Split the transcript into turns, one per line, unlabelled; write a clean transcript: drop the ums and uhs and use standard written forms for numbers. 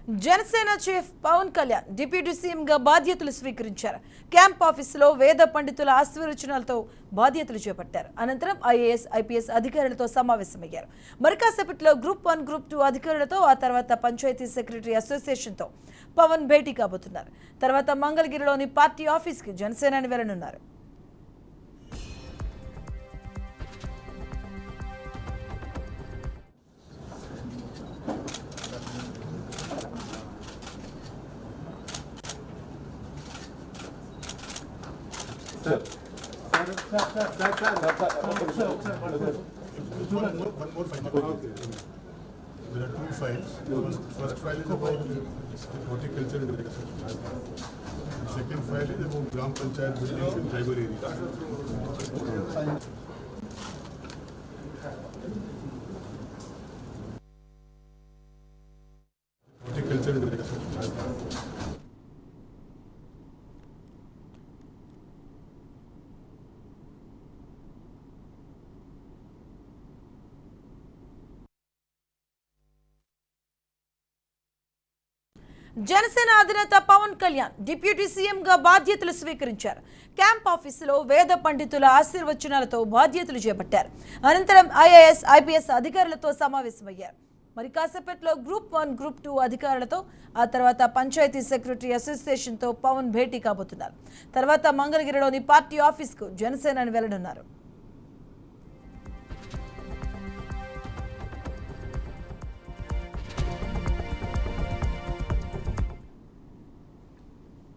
Janasena chief Pawan Kalyan deputy సీఎంగా బాధ్యతలు స్వీకరించారు. క్యాంప్ ఆఫీసులో వేద పండితుల ఆశీర్వచనాలతో బాధ్యతలు చేపట్టారు. అనంతరం ఐఏఎస్, ఐపీఎస్ అధికారులతో సమావేశమయ్యారు. మరి కాసేపట్లో గ్రూప్ 1, గ్రూప్ 2 అధికారులతో, ఆ తర్వాత పంచాయతీ సెక్రటరీ అసోసియేషన్తో పవన్ భేటీ కాబోతున్నారు. తర్వాత మంగళగిరిలోని పార్టీ ఆఫీస్కి జనసేనాని వెళ్లనున్నారు.
Sir.
One more file. Okay. There are two files. First file is about horticulture and agriculture. Second file is about Gram Panchayat buildings in tribal areas. Horticulture and agriculture.
Janasena అధినేత Pawan Kalyan deputy సీఎంగా బాధ్యతలు స్వీకరించారు. Camp ఆఫీసులో వేద పండితుల ఆశీర్వచనాలతో బాధ్యతలు చేపట్టారు. అనంతరం ఐఏఎస్, ఐపీఎస్ అధికారులతో సమావేశమయ్యారు. మరి కాసేపట్లో గ్రూప్ 1, గ్రూప్ 2 అధికారులతో, ఆ తర్వాత పంచాయతీ సెక్రటరీ అసోసియేషన్తో పవన్ భేటీ కాబోతున్నారు. తర్వాత మంగళగిరిలోని పార్టీ ఆఫీస్కు జనసేనాని వెళ్లనున్నారు.